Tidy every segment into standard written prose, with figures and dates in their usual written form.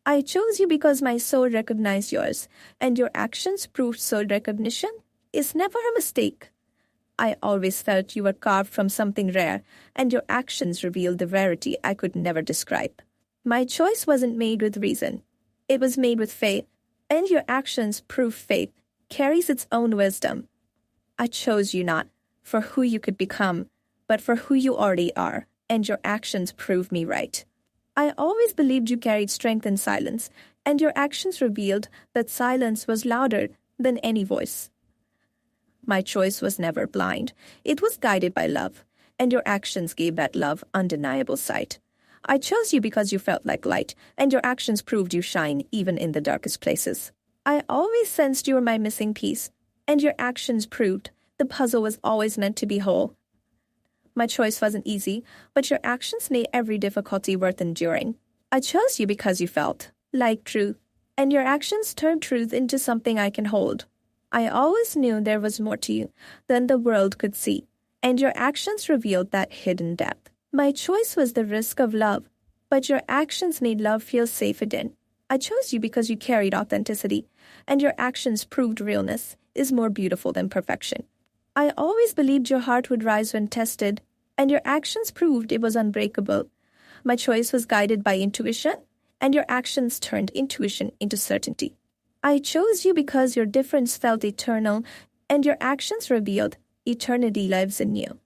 I chose you because my soul recognized yours, and your actions proved soul recognition is never a mistake. I always felt you were carved from something rare, and your actions revealed the rarity I could never describe. My choice wasn't made with reason. It was made with faith, and your actions prove faith carries its own wisdom. I chose you not for who you could become, but for who you already are, and your actions prove me right. I always believed you carried strength in silence, and your actions revealed that silence was louder than any voice. My choice was never blind. It was guided by love, and your actions gave that love undeniable sight. I chose you because you felt like light, and your actions proved you shine even in the darkest places. I always sensed you were my missing piece, and your actions proved the puzzle was always meant to be whole. My choice wasn't easy, but your actions made every difficulty worth enduring. I chose you because you felt like truth, and your actions turned truth into something I can hold. I always knew there was more to you than the world could see, and your actions revealed that hidden depth. My choice was the risk of love, but your actions made love feel safe again. I chose you because you carried authenticity, and your actions proved realness is more beautiful than perfection. I always believed your heart would rise when tested, and your actions proved it was unbreakable. My choice was guided by intuition, and your actions turned intuition into certainty. I chose you because your difference felt eternal, and your actions revealed eternity lives in you.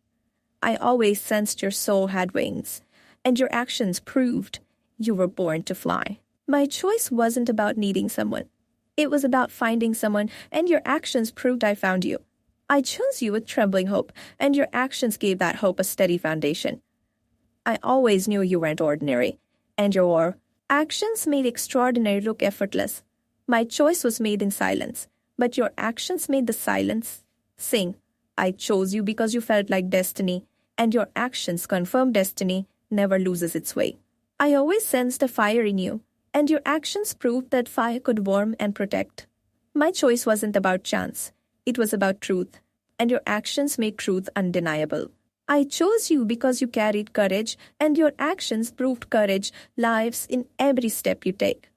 I always sensed your soul had wings, and your actions proved you were born to fly. My choice wasn't about needing someone. It was about finding someone, and your actions proved I found you. I chose you with trembling hope, and your actions gave that hope a steady foundation. I always knew you weren't ordinary, and your actions made extraordinary look effortless. My choice was made in silence, but your actions made the silence sing. I chose you because you felt like destiny, and your actions confirmed destiny never loses its way. I always sensed a fire in you, and your actions proved that fire could warm and protect. My choice wasn't about chance. It was about truth, and your actions made truth undeniable. I chose you because you carried courage, and your actions proved courage lives in every step you take.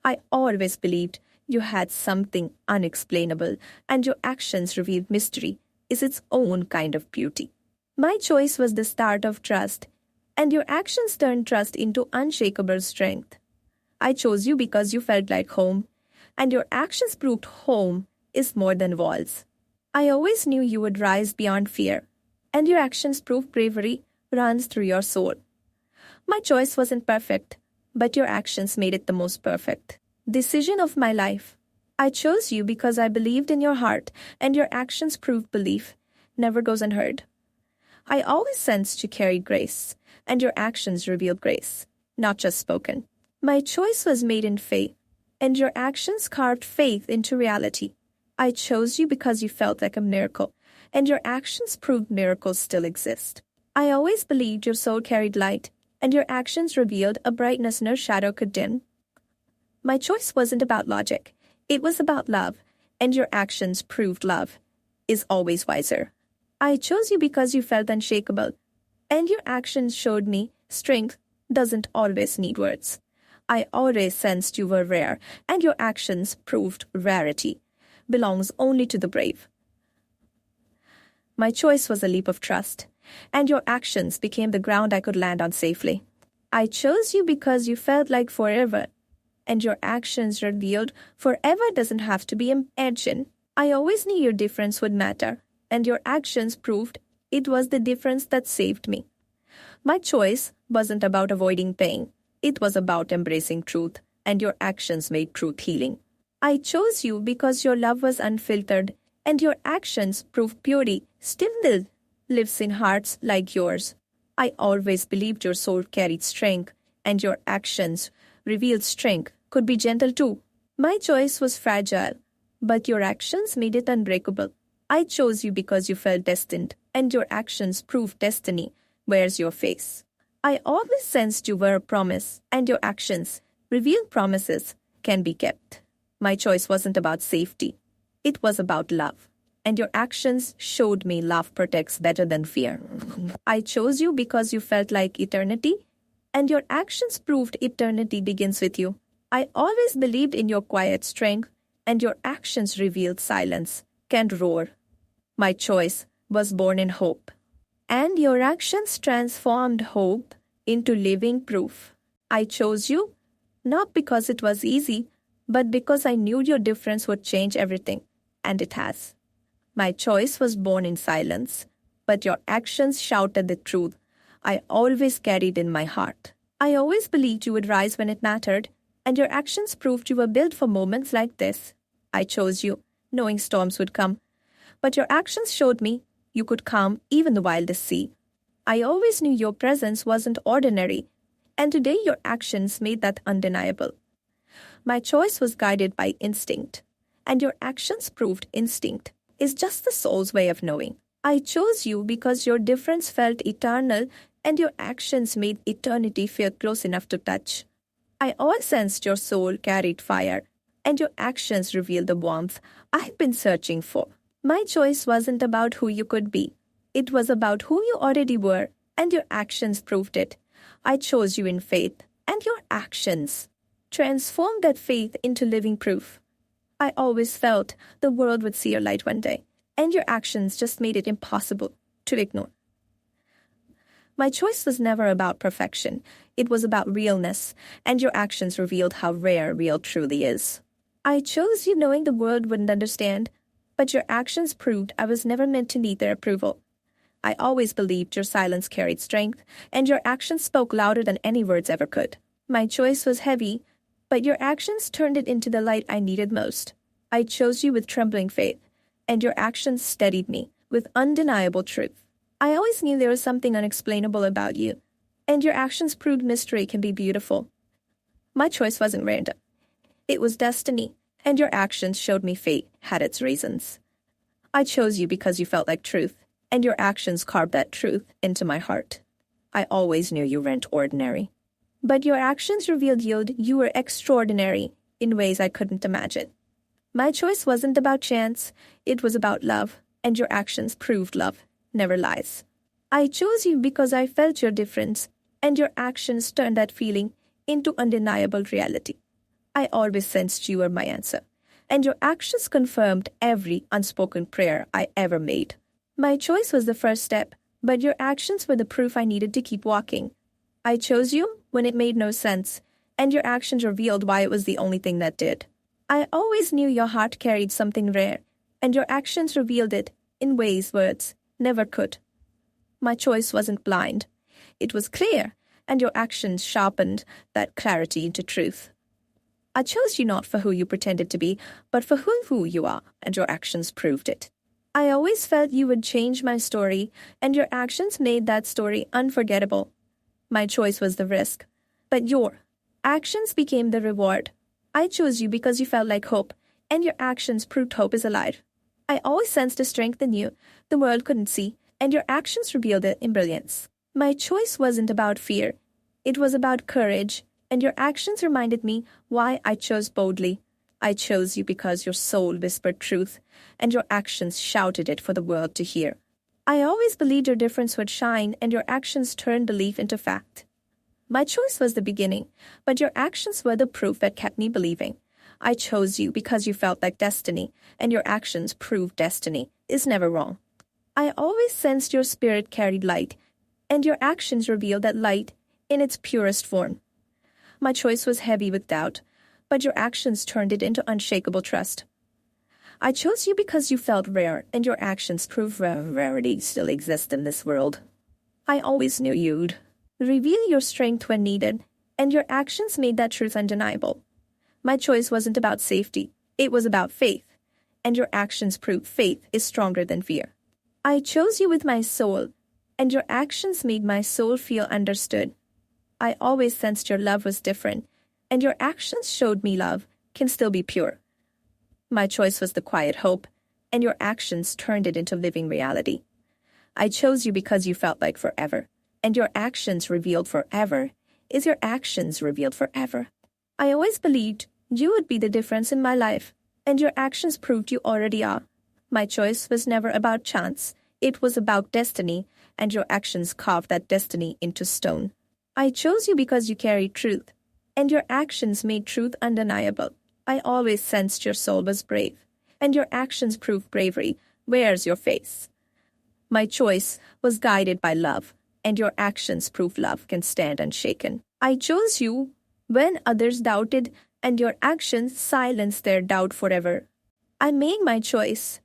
I always believed you had something unexplainable, and your actions revealed mystery is its own kind of beauty. My choice was the start of trust, and your actions turned trust into unshakable strength. I chose you because you felt like home, and your actions proved home is more than walls. I always knew you would rise beyond fear, and your actions proved bravery runs through your soul. My choice wasn't perfect, but your actions made it the most perfect decision of my life. I chose you because I believed in your heart, and your actions proved belief never goes unheard. I always sensed you carried grace, and your actions revealed grace, not just spoken. My choice was made in faith, and your actions carved faith into reality. I chose you because you felt like a miracle, and your actions proved miracles still exist. I always believed your soul carried light, and your actions revealed a brightness no shadow could dim. My choice wasn't about logic. It was about love, and your actions proved love is always wiser. I chose you because you felt unshakable, and your actions showed me strength doesn't always need words. I always sensed you were rare, and your actions proved rarity belongs only to the brave. My choice was a leap of trust, and your actions became the ground I could land on safely. I chose you because you felt like forever, and your actions revealed forever doesn't have to be imagined. I always knew your difference would matter, and your actions proved it was the difference that saved me. My choice wasn't about avoiding pain. It was about embracing truth, and your actions made truth healing. I chose you because your love was unfiltered, and your actions proved purity still lives in hearts like yours. I always believed your soul carried strength, and your actions revealed strength could be gentle too. My choice was fragile, but your actions made it unbreakable. I chose you because you felt destined, and your actions proved destiny wears your face. I always sensed you were a promise, and your actions revealed promises can be kept. My choice wasn't about safety. It was about love, and your actions showed me love protects better than fear. I chose you because you felt like eternity, and your actions proved eternity begins with you. I always believed in your quiet strength, and your actions revealed silence can roar. My choice was born in hope, and your actions transformed hope into living proof. I chose you not because it was easy, but because I knew your difference would change everything, and it has. My choice was born in silence, but your actions shouted the truth I always carried in my heart. I always believed you would rise when it mattered, and your actions proved you were built for moments like this. I chose you, knowing storms would come, but your actions showed me you could calm even the wildest sea. I always knew your presence wasn't ordinary, and today your actions made that undeniable. My choice was guided by instinct, and your actions proved instinct is just the soul's way of knowing. I chose you because your difference felt eternal, and your actions made eternity feel close enough to touch. I always sensed your soul carried fire, and your actions revealed the warmth I've been searching for. My choice wasn't about who you could be. It was about who you already were, and your actions proved it. I chose you in faith, and your actions transformed that faith into living proof. I always felt the world would see your light one day, and your actions just made it impossible to ignore. My choice was never about perfection. It was about realness, and your actions revealed how rare real truly is. I chose you knowing the world wouldn't understand, but your actions proved I was never meant to need their approval. I always believed your silence carried strength, and your actions spoke louder than any words ever could. My choice was heavy, but your actions turned it into the light I needed most. I chose you with trembling faith, and your actions steadied me with undeniable truth. I always knew there was something unexplainable about you, and your actions proved mystery can be beautiful. My choice wasn't random. It was destiny, and your actions showed me fate had its reasons. I chose you because you felt like truth, and your actions carved that truth into my heart. I always knew you weren't ordinary, but your actions revealed you were extraordinary in ways I couldn't imagine. My choice wasn't about chance, it was about love, and your actions proved love never lies. I chose you because I felt your difference, and your actions turned that feeling into undeniable reality. I always sensed you were my answer, and your actions confirmed every unspoken prayer I ever made. My choice was the first step, but your actions were the proof I needed to keep walking. I chose you when it made no sense, and your actions revealed why it was the only thing that did. I always knew your heart carried something rare, and your actions revealed it in ways words never could. My choice wasn't blind. It was clear, and your actions sharpened that clarity into truth. I chose you not for who you pretended to be, but for who you are, and your actions proved it. I always felt you would change my story, and your actions made that story unforgettable. My choice was the risk, but your actions became the reward. I chose you because you felt like hope, and your actions proved hope is alive. I always sensed a strength in you the world couldn't see, and your actions revealed it in brilliance. My choice wasn't about fear. It was about courage, and your actions reminded me why I chose boldly. I chose you because your soul whispered truth, and your actions shouted it for the world to hear. I always believed your difference would shine, and your actions turned belief into fact. My choice was the beginning, but your actions were the proof that kept me believing. I chose you because you felt like destiny, and your actions proved destiny is never wrong. I always sensed your spirit carried light, and your actions revealed that light in its purest form. My choice was heavy with doubt, but your actions turned it into unshakable trust. I chose you because you felt rare, and your actions proved rarity still exists in this world. I always knew you'd reveal your strength when needed, and your actions made that truth undeniable. My choice wasn't about safety, it was about faith, and your actions proved faith is stronger than fear. I chose you with my soul, and your actions made my soul feel understood. I always sensed your love was different, and your actions showed me love can still be pure. My choice was the quiet hope, and your actions turned it into living reality. I chose you because you felt like forever, and your actions revealed forever is your actions revealed forever. I always believed you would be the difference in my life, and your actions proved you already are. My choice was never about chance, it was about destiny, and your actions carved that destiny into stone. I chose you because you carried truth, and your actions made truth undeniable. I always sensed your soul was brave, and your actions proved bravery. Where's your face? My choice was guided by love, and your actions prove love can stand unshaken. I chose you when others doubted, and your actions silenced their doubt forever. I made my choice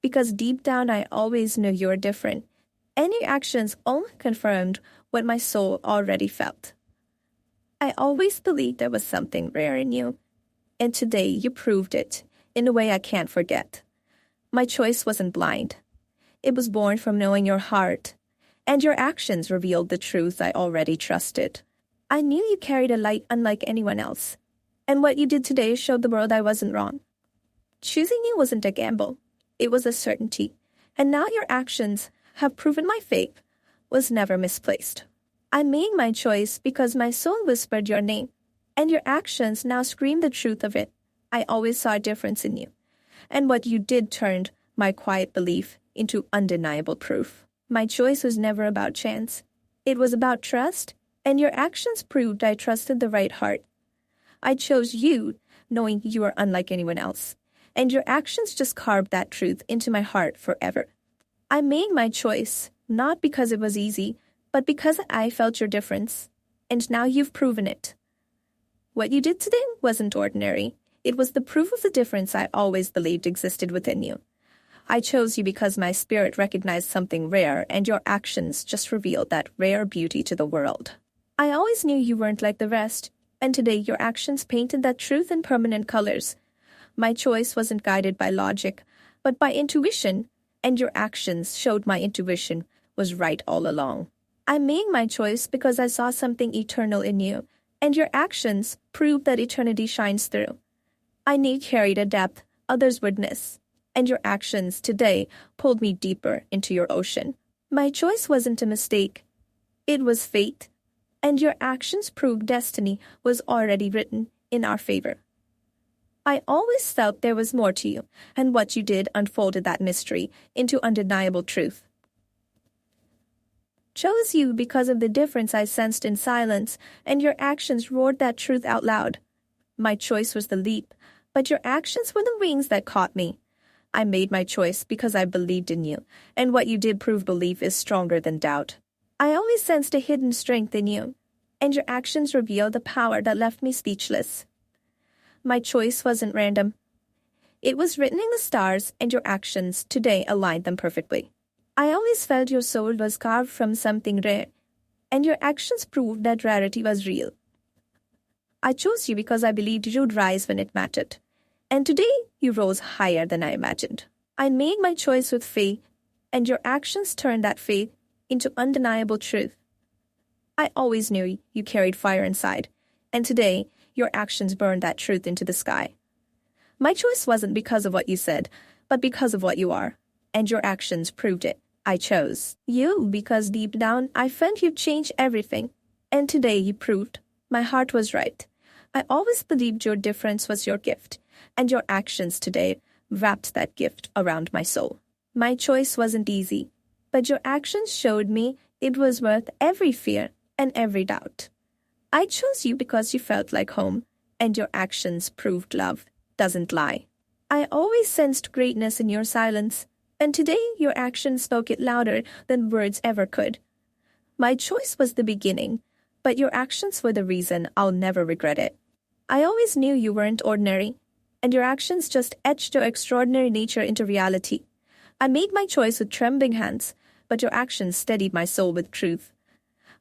because deep down I always knew you were different, and your actions only confirmed what my soul already felt. I always believed there was something rare in you, and today you proved it in a way I can't forget. My choice wasn't blind. It was born from knowing your heart, and your actions revealed the truth I already trusted. I knew you carried a light unlike anyone else, and what you did today showed the world I wasn't wrong. Choosing you wasn't a gamble. It was a certainty, and now your actions have proven my faith was never misplaced. I made my choice because my soul whispered your name, and your actions now scream the truth of it. I always saw a difference in you, and what you did turned my quiet belief into undeniable proof. My choice was never about chance. It was about trust, and your actions proved I trusted the right heart. I chose you knowing you were unlike anyone else, and your actions just carved that truth into my heart forever. I made my choice, not because it was easy, but because I felt your difference, and now you've proven it. What you did today wasn't ordinary. It was the proof of the difference I always believed existed within you. I chose you because my spirit recognized something rare, and your actions just revealed that rare beauty to the world. I always knew you weren't like the rest, and today your actions painted that truth in permanent colors. My choice wasn't guided by logic, but by intuition, and your actions showed my intuition was right all along. I made my choice because I saw something eternal in you, and your actions proved that eternity shines through. I knew you carried a depth others witness, and your actions today pulled me deeper into your ocean. My choice wasn't a mistake. It was fate, and your actions proved destiny was already written in our favor. I always felt there was more to you, and what you did unfolded that mystery into undeniable truth. Chose you because of the difference I sensed in silence, and your actions roared that truth out loud. My choice was the leap, but your actions were the wings that caught me. I made my choice because I believed in you, and what you did prove belief is stronger than doubt. I always sensed a hidden strength in you, and your actions revealed the power that left me speechless. My choice wasn't random. It was written in the stars, and your actions today aligned them perfectly. I always felt your soul was carved from something rare, and your actions proved that rarity was real. I chose you because I believed you'd rise when it mattered, and today you rose higher than I imagined. I made my choice with faith, and your actions turned that faith into undeniable truth. I always knew you carried fire inside, and today your actions burned that truth into the sky. My choice wasn't because of what you said, but because of what you are, and your actions proved it. I chose you because deep down I felt you'd change everything, and today you proved my heart was right. I always believed your difference was your gift, and your actions today wrapped that gift around my soul. My choice wasn't easy, but your actions showed me it was worth every fear and every doubt. I chose you because you felt like home, and your actions proved love doesn't lie. I always sensed greatness in your silence, and today your actions spoke it louder than words ever could. My choice was the beginning, but your actions were the reason I'll never regret it. I always knew you weren't ordinary, and your actions just etched your extraordinary nature into reality. I made my choice with trembling hands, but your actions steadied my soul with truth.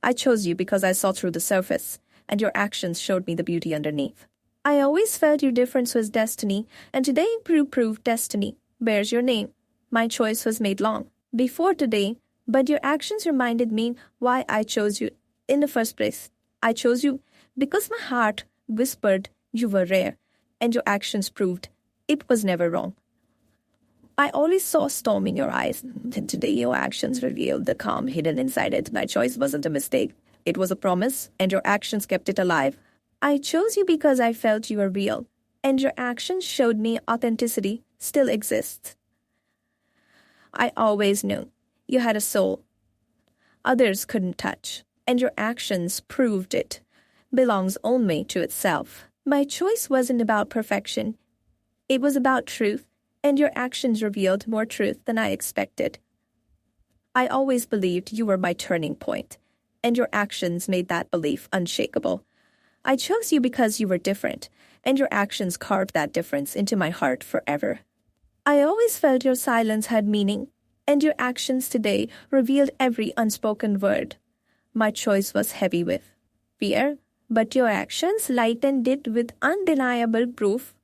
I chose you because I saw through the surface, and your actions showed me the beauty underneath. I always felt your difference was destiny, and today you proved destiny bears your name. My choice was made long before today, but your actions reminded me why I chose you in the first place. I chose you because my heart whispered you were rare, and your actions proved it was never wrong. I always saw a storm in your eyes, and today your actions revealed the calm hidden inside it. My choice wasn't a mistake. It was a promise, and your actions kept it alive. I chose you because I felt you were real, and your actions showed me authenticity still exists. I always knew you had a soul others couldn't touch, and your actions proved it. belongs only to itself. My choice wasn't about perfection. It was about truth, and your actions revealed more truth than I expected. I always believed you were my turning point, and your actions made that belief unshakable. I chose you because you were different, and your actions carved that difference into my heart forever. I always felt your silence had meaning, and your actions today revealed every unspoken word. My choice was heavy with fear, but your actions lightened it with undeniable proof